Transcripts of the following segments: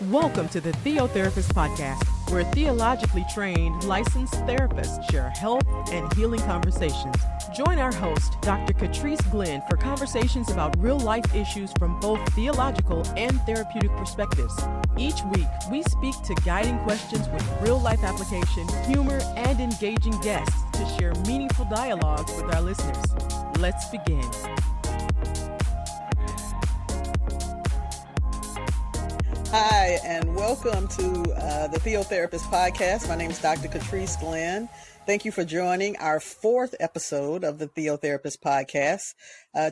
Welcome to the Theotherapist Podcast, where theologically trained, licensed therapists share health and healing conversations. Join our host, Dr. Catrice Glenn, for conversations about real-life issues from both theological and therapeutic perspectives. Each week, we speak to guiding questions with real-life application, humor, and engaging guests to share meaningful dialogues with our listeners. Let's begin. Hi, and welcome to the Theotherapist Podcast. My name is Dr. Catrice Glenn. Thank you for joining our fourth episode of the Theotherapist Podcast.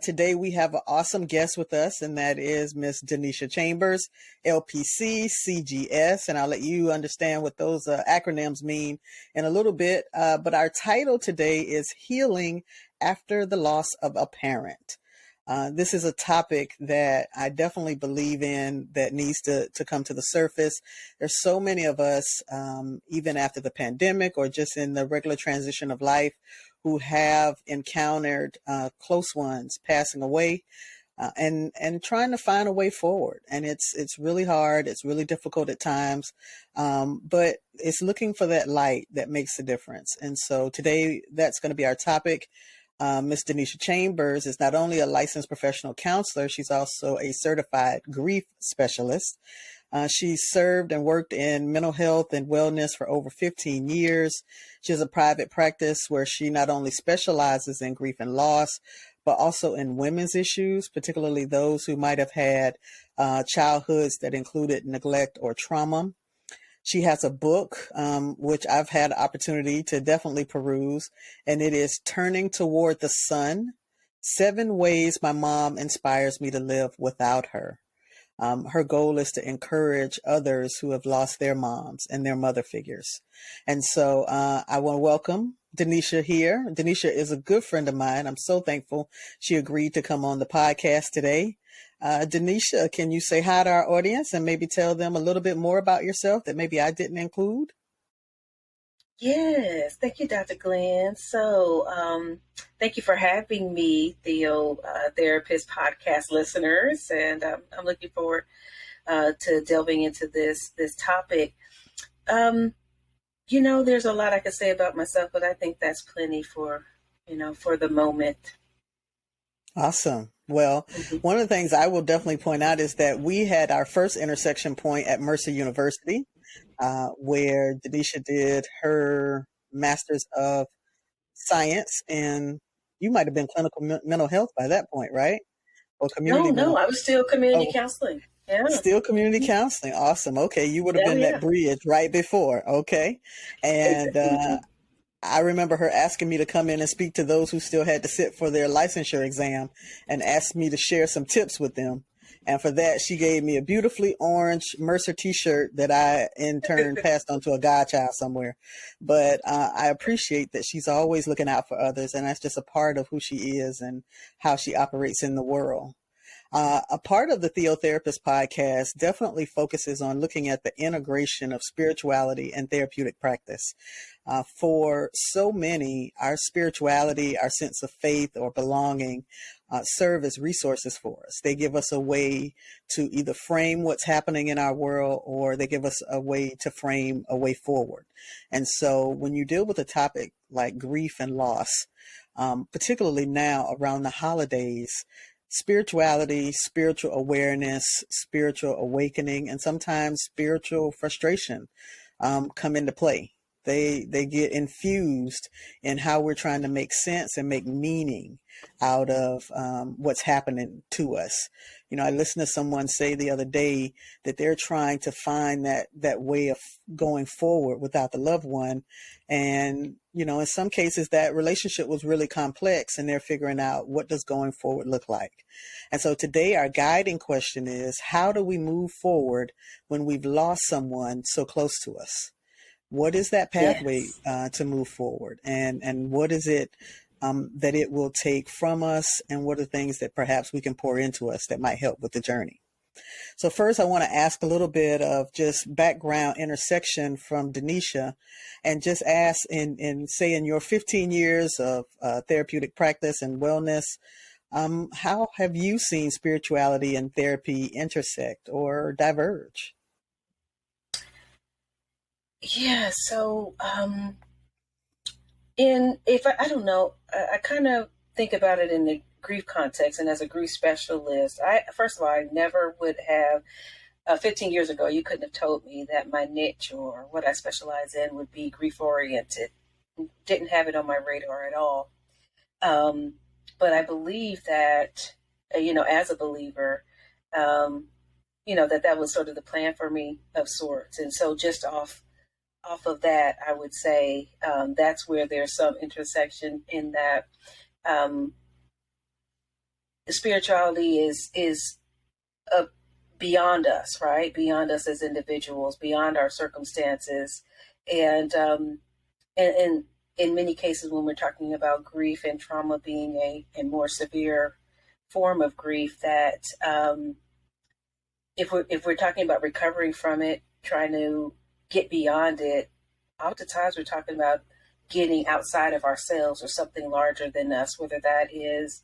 Today we have an awesome guest with us, and that is Miss Denesha Chambers, LPC, CGS, and I'll let you understand what those acronyms mean in a little bit. But our title today is Healing After the Loss of a Parent. This is a topic that I definitely believe in that needs to come to the surface. There's so many of us, even after the pandemic or just in the regular transition of life, who have encountered close ones passing away and trying to find a way forward. And it's really hard. It's really difficult at times, but it's looking for that light that makes a difference. And so today that's going to be our topic. Ms. Denesha Chambers is not only a licensed professional counselor, she's also a certified grief specialist. She's served and worked in mental health and wellness for over 15 years. She has a private practice where she not only specializes in grief and loss, but also in women's issues, particularly those who might have had childhoods that included neglect or trauma. She has a book, which I've had the opportunity to definitely peruse, and it is Turning Toward the Sun, 7 Ways My Mom Inspires Me to Live Without Her. Her goal is to encourage others who have lost their moms and their mother figures. And so I want to welcome Denesha here. Denesha is a good friend of mine. I'm so thankful she agreed to come on the podcast today. Denesha, can you say hi to our audience and maybe tell them a little bit more about yourself that maybe I didn't include? Yes, thank you, Dr. Glenn. So thank you for having me, Theo Therapist Podcast listeners, and I'm looking forward to delving into this topic. There's a lot I could say about myself, but I think that's plenty for the moment. Awesome. Well, one of the things I will definitely point out is that we had our first intersection point at Mercer University, where Denesha did her Master's of Science, and you might have been clinical mental health by that point, right? Or community? No, I was still community counseling. Yeah. Still community counseling. Awesome. Okay. You would have been that bridge right before. Okay. And I remember her asking me to come in and speak to those who still had to sit for their licensure exam and asked me to share some tips with them. And for that, she gave me a beautifully orange Mercer t-shirt that I in turn passed on to a godchild somewhere. But I appreciate that she's always looking out for others. And that's just a part of who she is and how she operates in the world. A part of the Theotherapist Podcast definitely focuses on looking at the integration of spirituality and therapeutic practice. For so many, our spirituality, our sense of faith or belonging serve as resources for us. They give us a way to either frame what's happening in our world, or they give us a way to frame a way forward. And so when you deal with a topic like grief and loss, particularly now around the holidays, spirituality, spiritual awareness, spiritual awakening, and sometimes spiritual frustration come into play. They get infused in how we're trying to make sense and make meaning out of what's happening to us. I listened to someone say the other day that they're trying to find that way of going forward without the loved one. And, in some cases that relationship was really complex and they're figuring out what does going forward look like. And so today our guiding question is, how do we move forward when we've lost someone so close to us? What is that pathway to move forward? And what is it that it will take from us? And what are things that perhaps we can pour into us that might help with the journey? So first, I want to ask a little bit of just background intersection from Denesha, and just ask in your 15 years of therapeutic practice and wellness, how have you seen spirituality and therapy intersect or diverge? Yeah. So, I don't know, I kind of think about it in the grief context, and as a grief specialist, first of all, I never would have 15 years ago, you couldn't have told me that my niche or what I specialize in would be grief oriented. Didn't have it on my radar at all. Um, but I believe that, as a believer, um, that was sort of the plan for me of sorts. And so just off of that, I would say that's where there's some intersection in that um, spirituality is a beyond us, right? Beyond us as individuals, beyond our circumstances, and in many cases, when we're talking about grief and trauma being a more severe form of grief, that if we're talking about recovering from it, trying to get beyond it, oftentimes we're talking about getting outside of ourselves or something larger than us, whether that is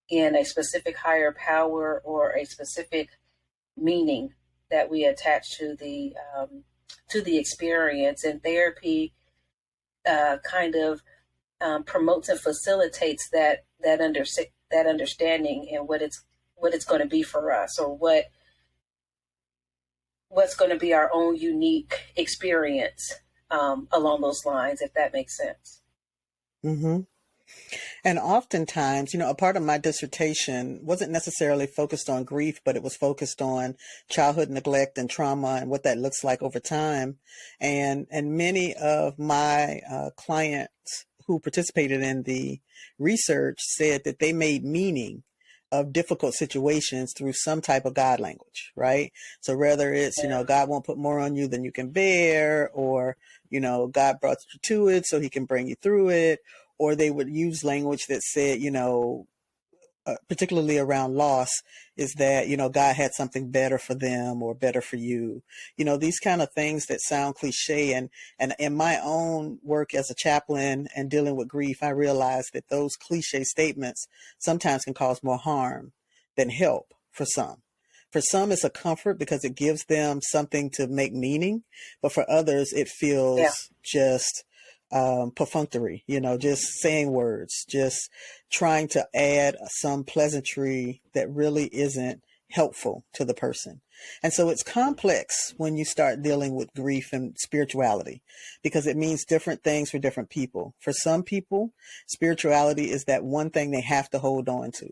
in a specific higher power or a specific meaning that we attach to the experience. And therapy kind of promotes and facilitates that understanding and what it's going to be for us, or what's going to be our own unique experience along those lines, if that makes sense. Mm-hmm. And oftentimes, a part of my dissertation wasn't necessarily focused on grief, but it was focused on childhood neglect and trauma and what that looks like over time. And many of my clients who participated in the research said that they made meaning of difficult situations through some type of God language, right? So whether it's, God won't put more on you than you can bear, or, God brought you to it so he can bring you through it. Or they would use language that said, particularly around loss, is that, God had something better for them or better for you. These kind of things that sound cliche. And in my own work as a chaplain and dealing with grief, I realized that those cliche statements sometimes can cause more harm than help for some. For some, it's a comfort because it gives them something to make meaning. But for others, it feels just perfunctory, just saying words, just trying to add some pleasantry that really isn't helpful to the person. And so it's complex when you start dealing with grief and spirituality, because it means different things for different people. For some people, spirituality is that one thing they have to hold on to.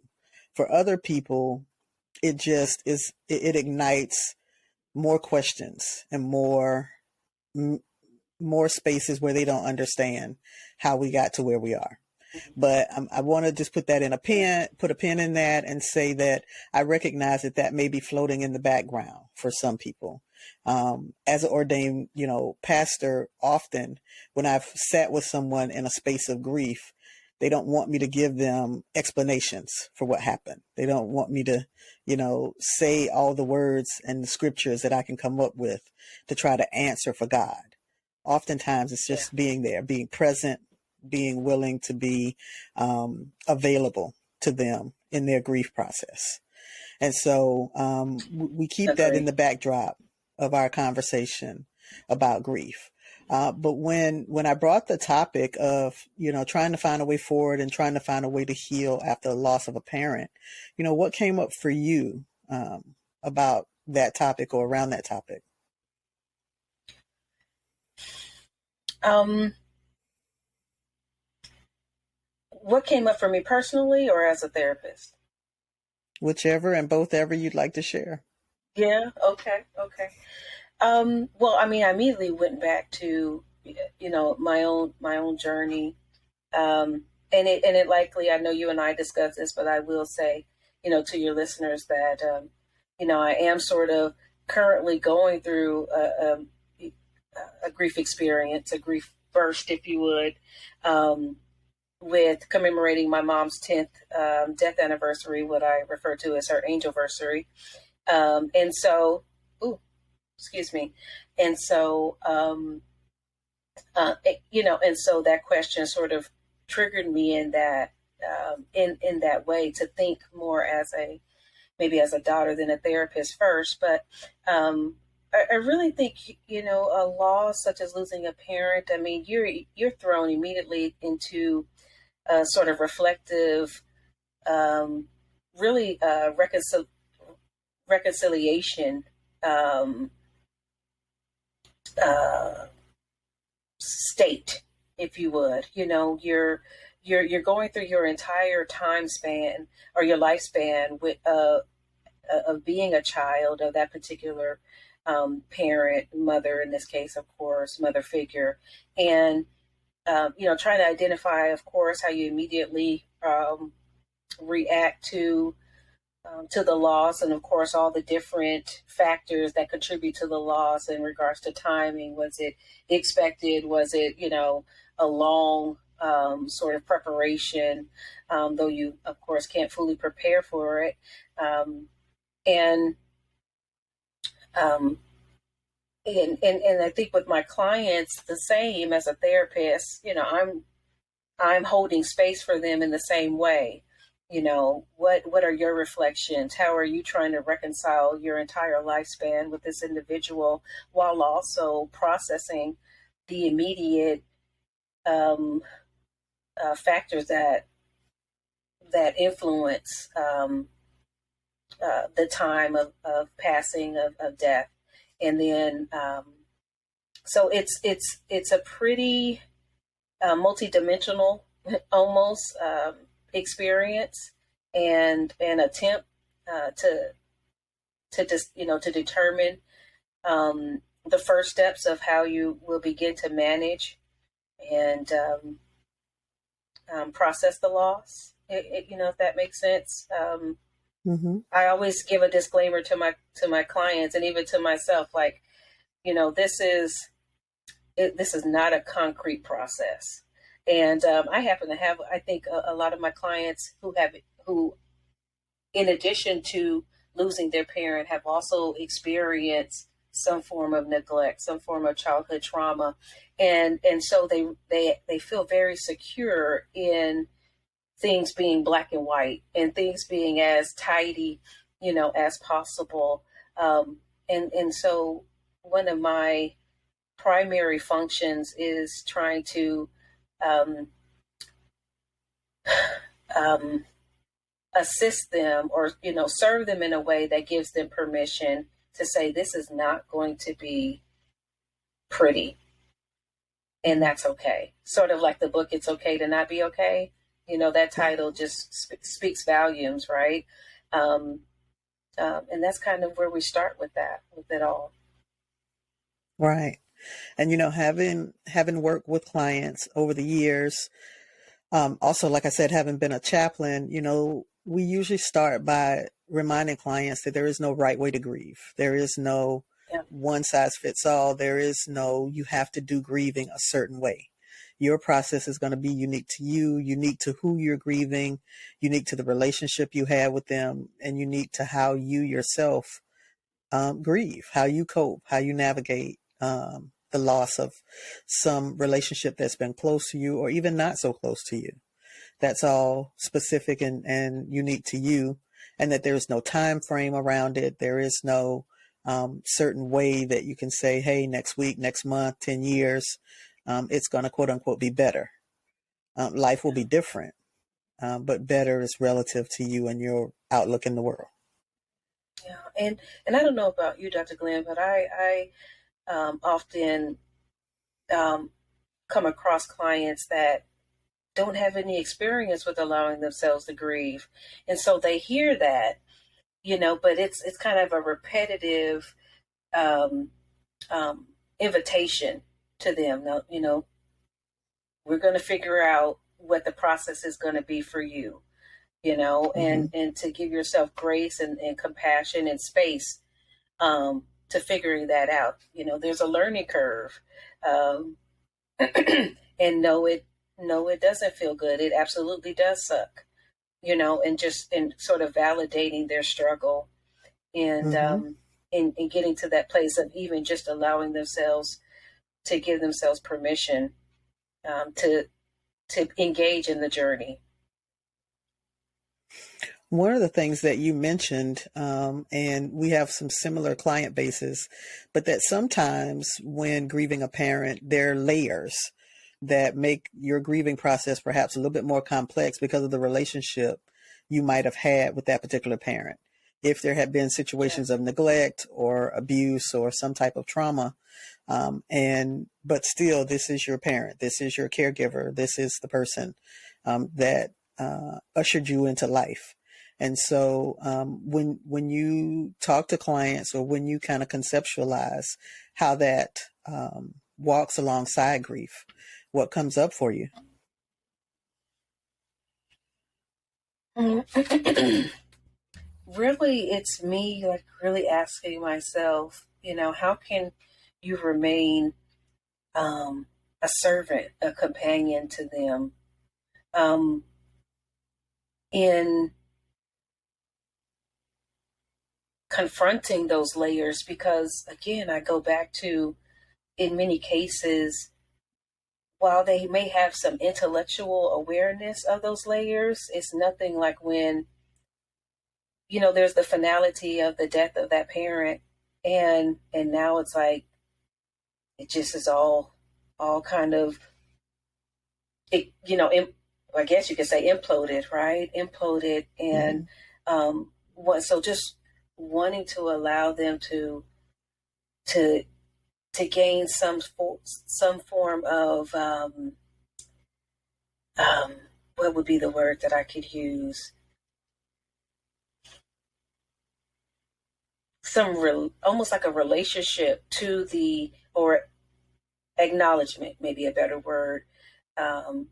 For other people, it just is, it ignites more questions and more spaces where they don't understand how we got to where we are. But I want to just put a pin in that and say that I recognize that may be floating in the background for some people. As an ordained, pastor, often when I've sat with someone in a space of grief, they don't want me to give them explanations for what happened. They don't want me to, say all the words and the scriptures that I can come up with to try to answer for God. Oftentimes it's just being there, being present, being willing to be available to them in their grief process. And so we keep that in the backdrop of our conversation about grief. But when I brought the topic of, trying to find a way forward and trying to find a way to heal after the loss of a parent, what came up for you about that topic or around that topic? What came up for me personally or as a therapist? Whichever and both ever you'd like to share. Yeah. Okay. Well, I mean, I immediately went back to, my own journey. And it likely, I know you and I discussed this, but I will say, to your listeners that, I am sort of currently going through a grief experience, a grief burst, if you would, with commemorating my mom's 10th death anniversary, what I refer to as her angelversary. And so, excuse me. And so, and so that question sort of triggered me in that, in that way, to think more maybe as a daughter than a therapist first. But I really think, a loss such as losing a parent, I mean, you're thrown immediately into a sort of reflective, really reconciliation um, uh, state, if you would. You're going through your entire time span or your lifespan with of being a child of that particular parent, mother in this case, of course, mother figure, and trying to identify, of course, how you immediately react to the loss, and of course all the different factors that contribute to the loss in regards to timing. Was it expected? Was it a long sort of preparation, though you of course can't fully prepare for it, and um, and I think with my clients the same. As a therapist, I'm holding space for them in the same way. What are your reflections? How are you trying to reconcile your entire lifespan with this individual while also processing the immediate factors that influence the time of passing of death? And then so it's a pretty multidimensional almost experience and attempt to just to determine the first steps of how you will begin to manage and process the loss. If that makes sense. I always give a disclaimer to my clients and even to myself, like, this is not a concrete process. And I happen to have, I think, a lot of my clients who, in addition to losing their parent, have also experienced some form of neglect, some form of childhood trauma, and so they feel very secure in things being black and white and things being as tidy, as possible. And so one of my primary functions is trying to assist them, or serve them in a way that gives them permission to say, this is not going to be pretty, and that's okay. Sort of like the book It's Okay to Not Be Okay. That title just speaks volumes, right? And that's kind of where we start with it all. Right. And having worked with clients over the years, also, like I said, having been a chaplain, we usually start by reminding clients that there is no right way to grieve. There is no one size fits all. There is no, you have to do grieving a certain way. Your process is going to be unique to you, unique to who you're grieving, unique to the relationship you have with them, and unique to how you yourself grieve, how you cope, how you navigate the loss of some relationship that's been close to you or even not so close to you. That's all specific and unique to you, and that there's no time frame around it. There is no certain way that you can say, hey, next week, next month, 10 years, it's going to quote unquote be better. Life will be different, but better is relative to you and your outlook in the world. Yeah. And I don't know about you, Dr. Glenn, but I often come across clients that don't have any experience with allowing themselves to grieve. And so they hear that, but it's kind of a repetitive invitation to them. Now, we're going to figure out what the process is going to be for you, and to give yourself grace and compassion and space to figuring that out. There's a learning curve, and no, it doesn't feel good. It absolutely does suck, and sort of validating their struggle and and getting to that place of even just allowing themselves to give themselves permission to engage in the journey. One of the things that you mentioned, and we have some similar client bases, but that sometimes when grieving a parent, there are layers that make your grieving process perhaps a little bit more complex because of the relationship you might have had with that particular parent. If there had been situations of neglect or abuse or some type of trauma, but still, this is your parent, this is your caregiver, this is the person that ushered you into life. And so when you talk to clients or when you kind of conceptualize how that walks alongside grief, what comes up for you? Really, it's me like really asking myself, how can you remain a servant, a companion to them in confronting those layers? Because again, I go back to, in many cases, while they may have some intellectual awareness of those layers, it's nothing like when, there's the finality of the death of that parent, and now it's like it just is all kind of, it, I guess you could say imploded, right? Imploded, and so just wanting to allow them to gain some form of what would be the word that I could use? Almost like a relationship to or acknowledgement, maybe a better word.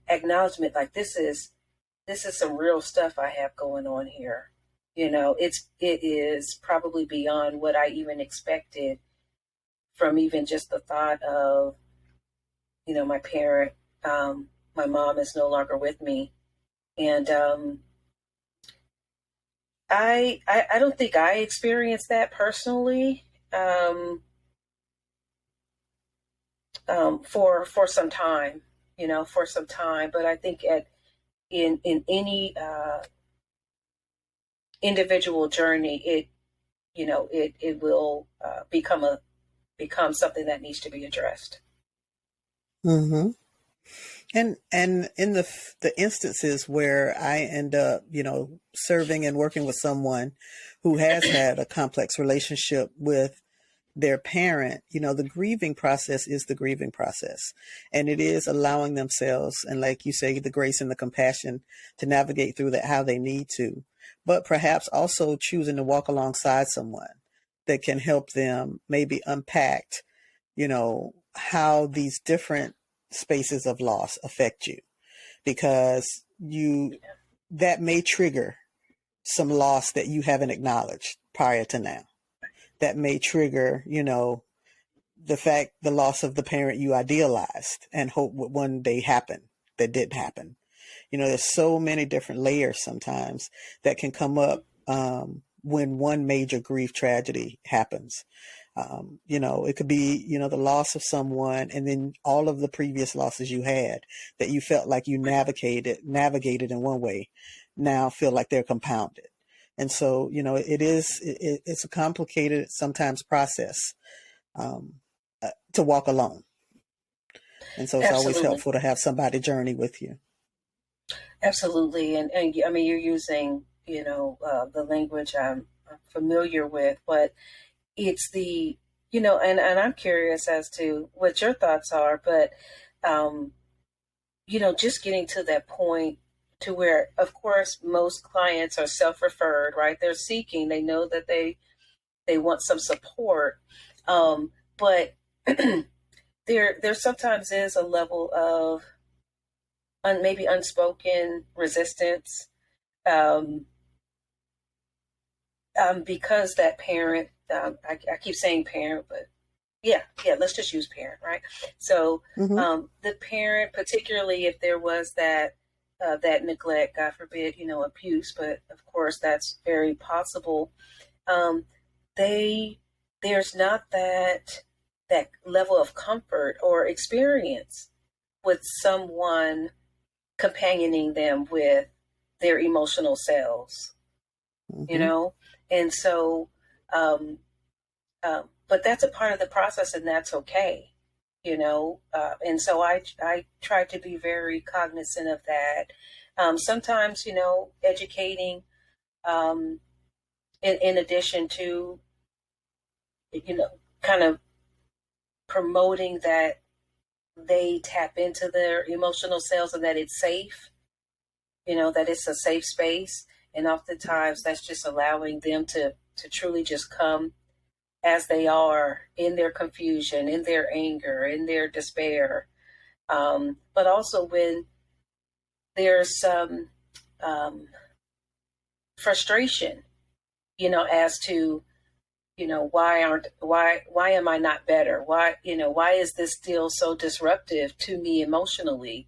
Acknowledgement, like this is some real stuff I have going on here. It is probably beyond what I even expected, from even just the thought of, my parent, my mom is no longer with me. And I don't think I experienced that personally for some time, but I think in any individual journey, it will become something that needs to be addressed. Mm-hmm. And in the instances where I end up, serving and working with someone who has had a complex relationship with their parent, the grieving process is the grieving process. And it is allowing themselves, and like you say, the grace and the compassion to navigate through that how they need to, but perhaps also choosing to walk alongside someone that can help them maybe unpack, how these different spaces of loss affect you, because that may trigger some loss that you haven't acknowledged prior to now. That may trigger, the loss of the parent you idealized and hope would one day happen that didn't happen. There's so many different layers sometimes that can come up when one major grief tragedy happens. It could be, the loss of someone, and then all of the previous losses you had that you felt like you navigated in one way, now feel like they're compounded. And so, it's a complicated sometimes process to walk alone. And so it's always helpful to have somebody journey with you. Absolutely. And I mean, you're using, the language I'm familiar with, but it's the, and I'm curious as to what your thoughts are, but, just getting to that point to where, of course, most clients are self-referred, right? They're seeking, they know that they want some support. But there sometimes is a level of maybe unspoken resistance, because that parent, I keep saying parent, but yeah, let's just use parent, right? So the parent, particularly if there was that neglect, God forbid, abuse, but of course that's very possible. There's not that level of comfort or experience with someone companioning them with their emotional selves. you Mm-hmm. know? And so, um, but that's a part of the process, and that's okay, you know? And so I try to be very cognizant of that. Sometimes, you know, educating, um, in addition to, you know, kind of promoting that they tap into their emotional selves and that it's safe, you know, that it's a safe space. And oftentimes that's just allowing them to truly just come as they are in their confusion, in their anger, in their despair. But also when there's some um, frustration, you know, as to, you know, why am I not better? Why, you know, why is this still so disruptive to me emotionally?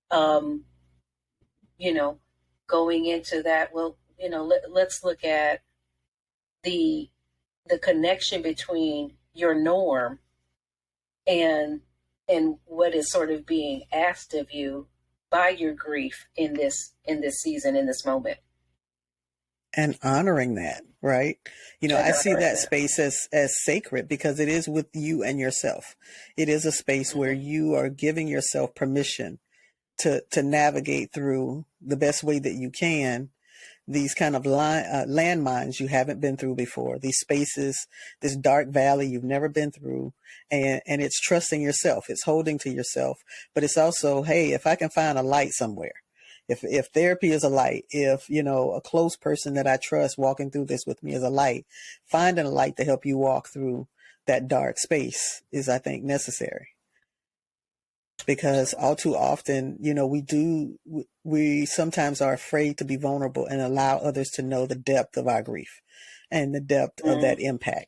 Um, you know, going into that, well, you know, let's look at the the connection between your norm and what is sort of being asked of you by your grief in this season, in this moment. And honoring that, right? You know, And I see honoring that that. space as sacred because it is with you and yourself. It is a space where Mm-hmm. you are giving yourself permission to navigate through the best way that you can these kind of landmines you haven't been through before, these spaces, this dark valley you've never been through. And it's trusting yourself, it's holding to yourself, but it's also, hey, if I can find a light somewhere, if therapy is a light, if, you know, a close person that I trust walking through this with me is a light, finding a light to help you walk through that dark space is, I think, necessary. Because all too often, you know, we sometimes are afraid to be vulnerable and allow others to know the depth of our grief and the depth of Mm-hmm. that impact.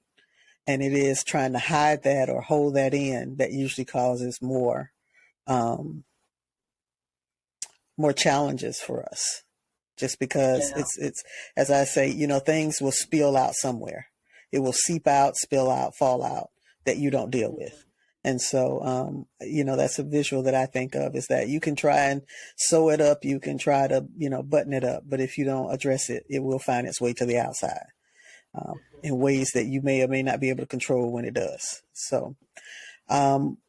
And it is trying to hide that or hold that in that usually causes um, more challenges for us. Just because Yeah. it's, as I say, you know, things will spill out somewhere. It will seep out, spill out, fall out that you don't deal with. And so, you know, that's a visual that I think of is that you can try and sew it up. You can try to, you know, button it up. But if you don't address it, it will find its way to the outside in ways that you may or may not be able to control when it does. So um,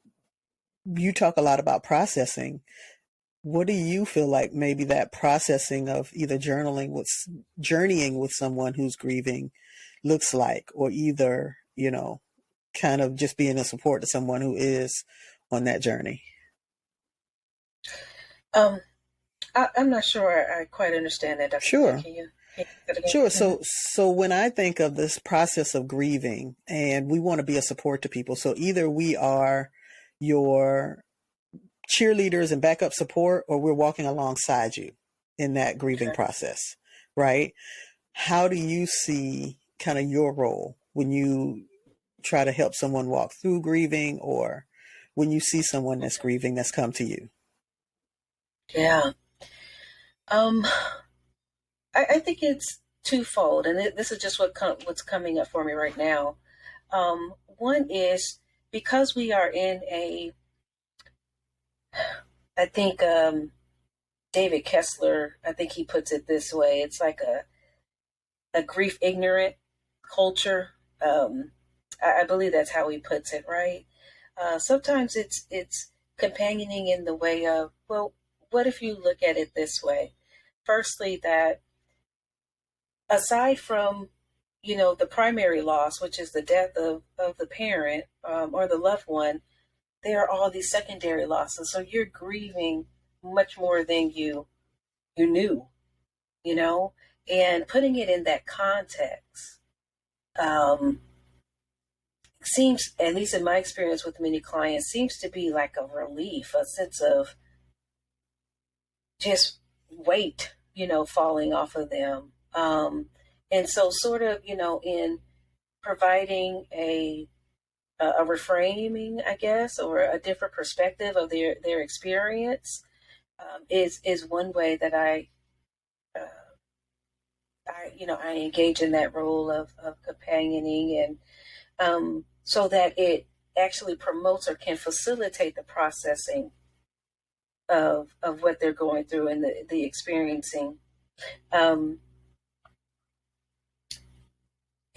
you talk a lot about processing. What do you feel like maybe that processing of either journeying with someone who's grieving looks like, or either, you know, kind of just being a support to someone who is on that journey? Um, I'm not sure I quite understand that, Dr. Glenn. Sure. Can you say that again? Sure. Mm-hmm. So when I think of this process of grieving and we want to be a support to people, so either we are your cheerleaders and backup support, or we're walking alongside you in that grieving Okay. process, right? How do you see kind of your role when you try to help someone walk through grieving, or when you see someone that's grieving that's come to you? Yeah. Um, I think it's twofold, and this is just what's coming up for me right now. One is because we are in I think David Kessler, I think he puts it this way: it's like a grief ignorant culture. I believe that's how he puts it, right? Sometimes it's companioning in the way of, well, what if you look at it this way? Firstly, that aside from, you know, the primary loss, which is the death of the parent or the loved one, there are all these secondary losses. So you're grieving much more than you knew, you know, and putting it in that context um, seems, at least in my experience with many clients, seems to be like a relief, a sense of just weight, you know, falling off of them. And so sort of, you know, in providing a reframing, I guess, or a different perspective of their experience is one way that uh, I engage in that role of companioning, and so that it actually promotes or can facilitate the processing of what they're going through and the experiencing. Um,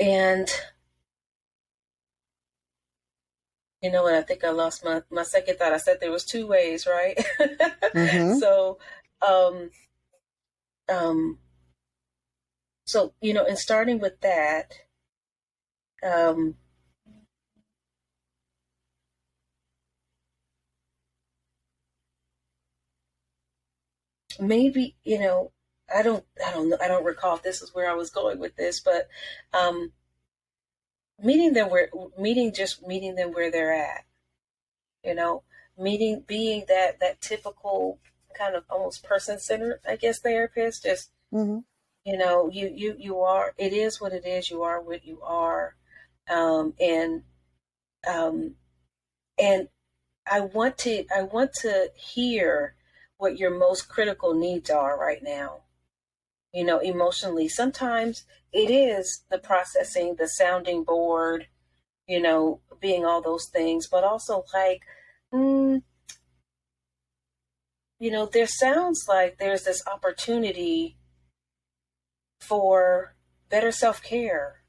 And you know what? I think I lost my second thought. I said there was two ways, right? Mm-hmm. So, um, um, so, and starting with that, um, maybe, I don't recall if this is where I was going with this, but, meeting them meeting them where they're at, you know, being that typical kind of almost person-centered, I guess, therapist, just, Mm-hmm. you are, it is what it is. You are what you are. And, um, and I want to hear what your most critical needs are right now, emotionally. Sometimes it is the processing, the sounding board, being all those things, but also like, there sounds like there's this opportunity for better self-care,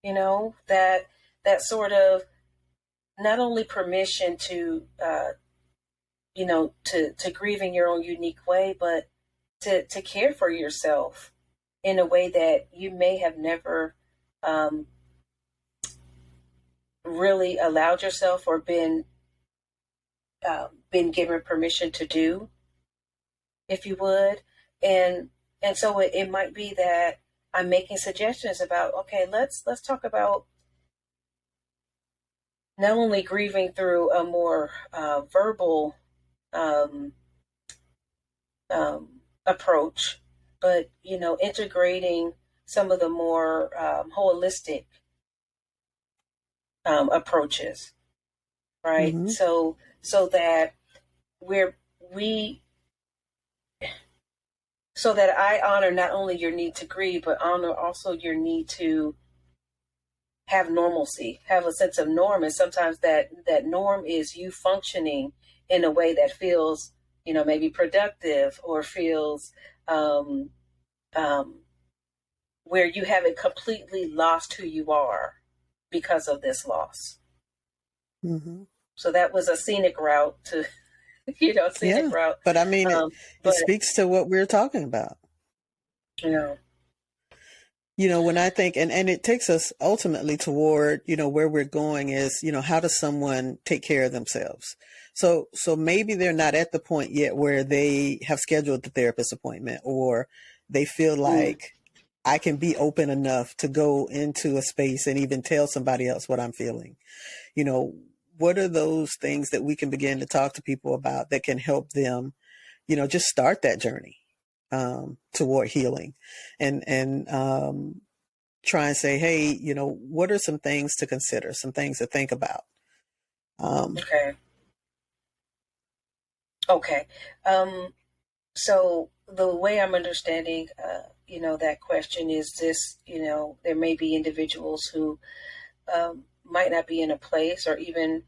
that sort of not only permission to, to grieve in your own unique way, but to care for yourself in a way that you may have never really allowed yourself or been given permission to do, if you would. And so it might be that I'm making suggestions about, okay, let's talk about not only grieving through a more verbal um, approach, but integrating some of the more holistic approaches, right? Mm-hmm. So that we're we so that I honor not only your need to grieve, but honor also your need to have normalcy, have a sense of norm. And sometimes that norm is you functioning in a way that feels, maybe productive, or feels um, um, where you haven't completely lost who you are because of this loss. Mm-hmm. So that was a scenic route to, Yeah, scenic route. but I mean, it But, speaks to what we're talking about. you know, When I think, and it takes us ultimately toward, where we're going is, how does someone take care of themselves? So maybe they're not at the point yet where they have scheduled the therapist appointment, or they feel like I can be open enough to go into a space and even tell somebody else what I'm feeling. What are those things that we can begin to talk to people about that can help them, just start that journey toward healing, and try and say, hey, what are some things to consider, some things to think about? okay. Okay. So the way I'm understanding, that question is this, there may be individuals who might not be in a place, or even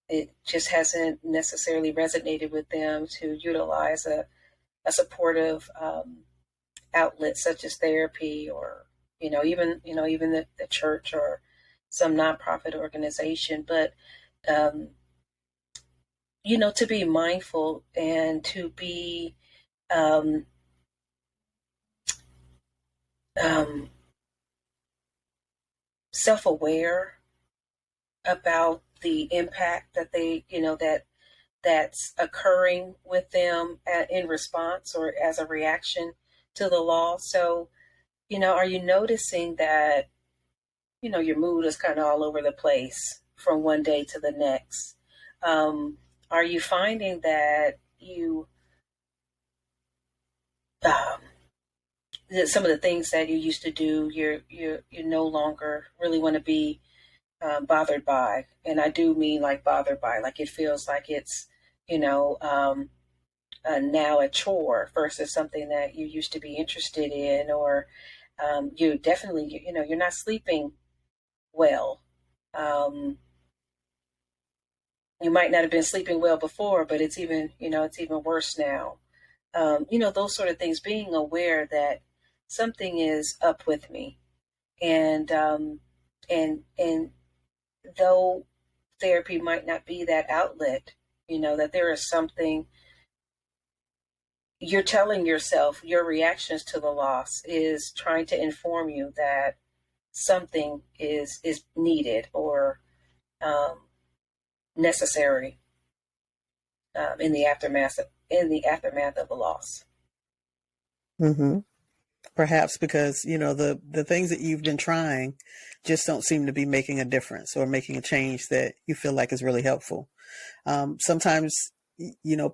it just hasn't necessarily resonated with them to utilize a supportive outlet such as therapy, or, even the church or some nonprofit organization. But, to be mindful and to be um, um, self-aware about the impact that that's occurring with them in response or as a reaction to the law. So, are you noticing that, your mood is kind of all over the place from one day to the next? Are you finding that um, that some of the things that you used to do, you no longer really want to be bothered by? And I do mean like bothered by, like it feels like it's, you know, um, now a chore versus something that you used to be interested in, or you definitely, you're not sleeping well. Um, you might not have been sleeping well before, but it's even worse now. Those sort of things, being aware that something is up with me. And and though therapy might not be that outlet, that there is something you're telling yourself, your reactions to the loss is trying to inform you that something is needed or necessary in the aftermath of the loss. Mm-hmm. Perhaps because, the things that you've been trying just don't seem to be making a difference or making a change that you feel like is really helpful. Sometimes,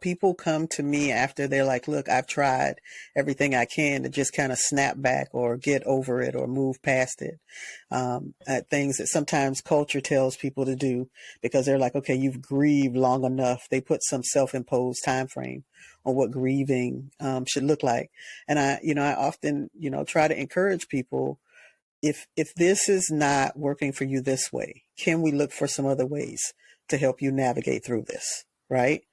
people come to me after they're like, look, I've tried everything I can to just kind of snap back or get over it or move past it. At things that sometimes culture tells people to do because they're like, okay, you've grieved long enough. They put some self-imposed time frame on what grieving should look like. And I often, try to encourage people, if this is not working for you this way, can we look for some other ways to help you navigate through this, right?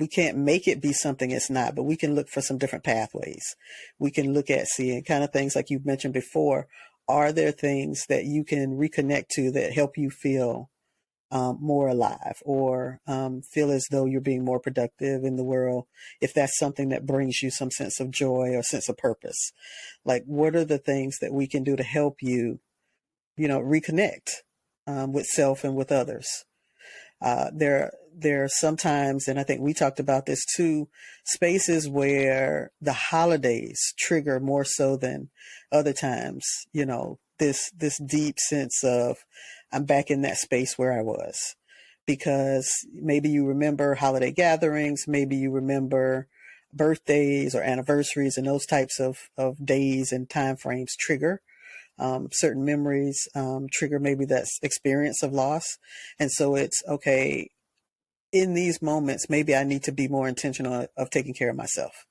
We can't make it be something it's not, but we can look for some different pathways. We can look at seeing kind of things like you've mentioned before. Are there things that you can reconnect to that help you feel more alive or feel as though you're being more productive in the world, if that's something that brings you some sense of joy or sense of purpose? Like, what are the things that we can do to help you, reconnect with self and with others? There are sometimes, and I think we talked about this too, spaces where the holidays trigger more so than other times, this deep sense of I'm back in that space where I was. Because maybe you remember holiday gatherings, maybe you remember birthdays or anniversaries, and those types of days and time frames trigger certain memories, trigger maybe that experience of loss. And so it's okay, in these moments, maybe I need to be more intentional of taking care of myself.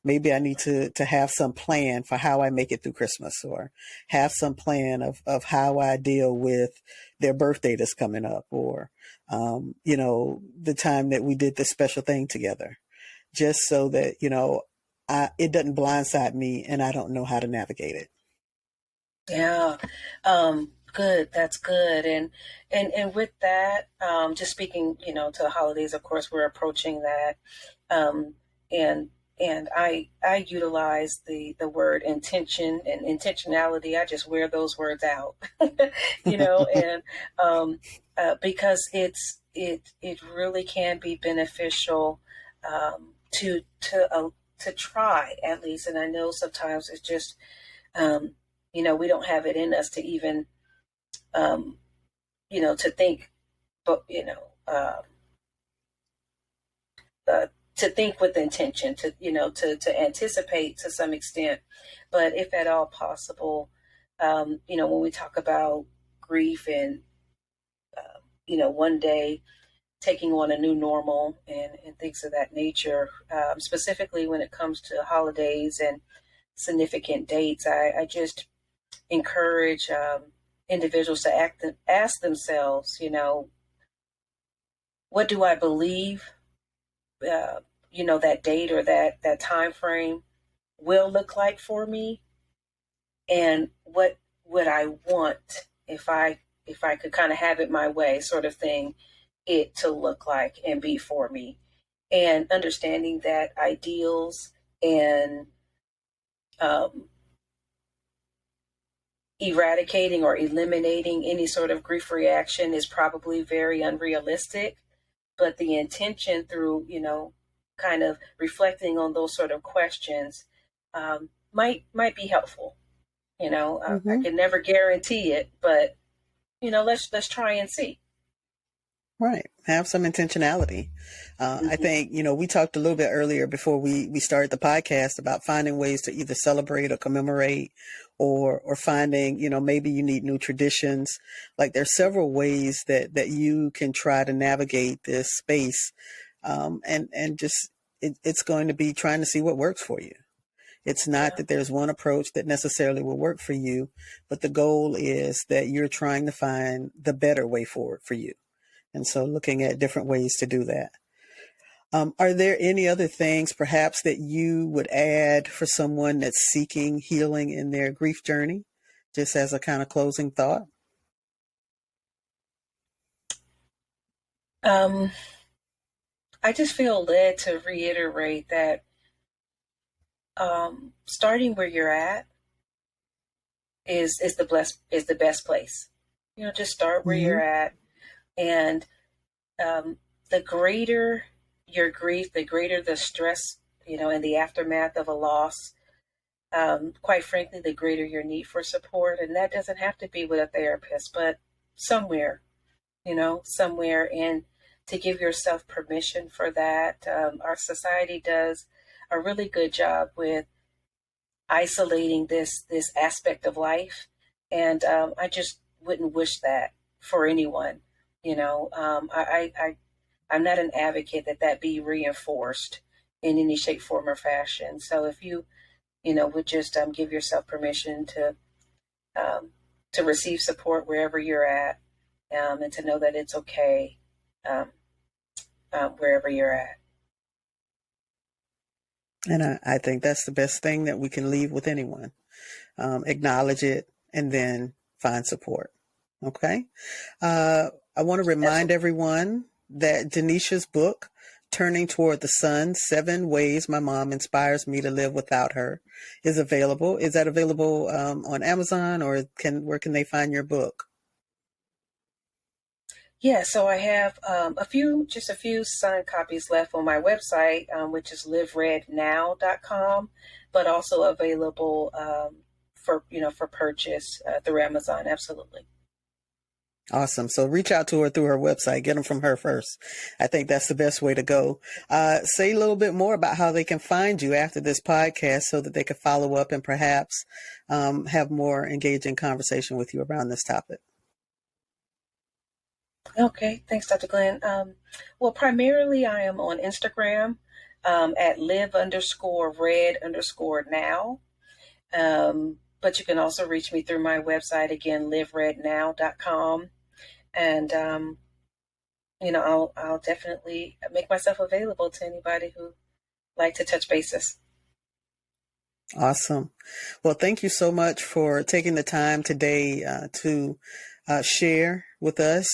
Maybe I need to have some plan for how I make it through Christmas, or have some plan of how I deal with their birthday that's coming up, or, the time that we did this special thing together, just so that, it doesn't blindside me and I don't know how to navigate it. Yeah. Good. That's good. And with that, just speaking, to the holidays, of course, we're approaching that. And I utilize the word intention and intentionality. I just wear those words out, and because it really can be beneficial to try at least. And I know sometimes it's just we don't have it in us to even to think, but to think with intention, to anticipate to some extent, but if at all possible, when we talk about grief and one day taking on a new normal and things of that nature, specifically when it comes to holidays and significant dates, I just encourage individuals to ask themselves, what do I believe, that date or that time frame will look like for me, and what would I want if I could kind of have it my way, sort of thing, it to look like and be for me, and understanding that ideals and eradicating or eliminating any sort of grief reaction is probably very unrealistic, but the intention through, kind of reflecting on those sort of questions might be helpful. Mm-hmm. I can never guarantee it, but let's try and see. Right. Have some intentionality. I think, we talked a little bit earlier before we started the podcast about finding ways to either celebrate or commemorate, or finding, maybe you need new traditions. Like, there's several ways that you can try to navigate this space. And just, it's going to be trying to see what works for you. It's not that there's one approach that necessarily will work for you, but the goal is that you're trying to find the better way forward for you. And so looking at different ways to do that. Are there any other things perhaps that you would add for someone that's seeking healing in their grief journey just as a kind of closing thought? I just feel led to reiterate that starting where you're at is the best place. Just start where you're at, and the greater your grief, the greater the stress, in the aftermath of a loss. Quite frankly, the greater your need for support, and that doesn't have to be with a therapist, but somewhere, and to give yourself permission for that. Our society does a really good job with isolating this aspect of life, and I just wouldn't wish that for anyone. I'm not an advocate that be reinforced in any shape, form, or fashion. So if you would just give yourself permission to receive support wherever you're at, and to know that it's okay wherever you're at. And I think that's the best thing that we can leave with anyone. Acknowledge it and then find support. Okay. I want to remind everyone that Denesha's book, Turning Toward the Sun, 7 Ways My Mom Inspires Me to Live Without Her, is available. Is that available on Amazon, or where can they find your book? Yeah, so I have a few signed copies left on my website, which is livereadnow.com, but also available for purchase through Amazon. Absolutely. Awesome. So reach out to her through her website. Get them from her first. I think that's the best way to go. Say a little bit more about how they can find you after this podcast so that they can follow up and perhaps have more engaging conversation with you around this topic. Okay. Thanks, Dr. Glenn. Well, primarily I am on Instagram at live_red_now. But you can also reach me through my website, again, livereadnow.com. And, I'll definitely make myself available to anybody who like to touch bases. Awesome. Well, thank you so much for taking the time today to share with us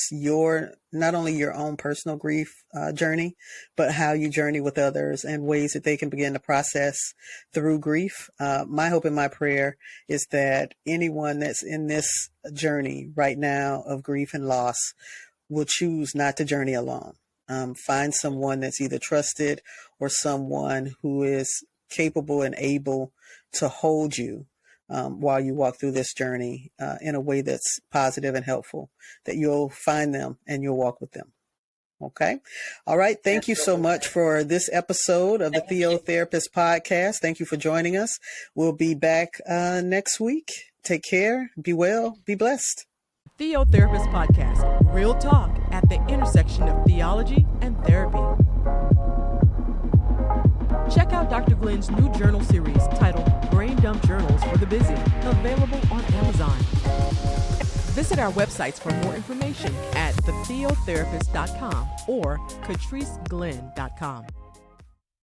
not only your own personal grief journey, but how you journey with others and ways that they can begin to process through grief. My hope and my prayer is that anyone that's in this journey right now of grief and loss will choose not to journey alone. Find someone that's either trusted or someone who is capable and able to hold you while you walk through this journey in a way that's positive and helpful, that you'll find them and you'll walk with them. Okay. All right. Thank you so much for this episode of the Theotherapist Podcast. Thank you for joining us. We'll be back next week. Take care. Be well. Be blessed. Theotherapist Podcast. Real talk at the intersection of theology and therapy. Check out Dr. Glenn's new journal series titled Brain Dump Journals for the Busy, available on Amazon. Visit our websites for more information at thetheotherapist.com or catriceglenn.com.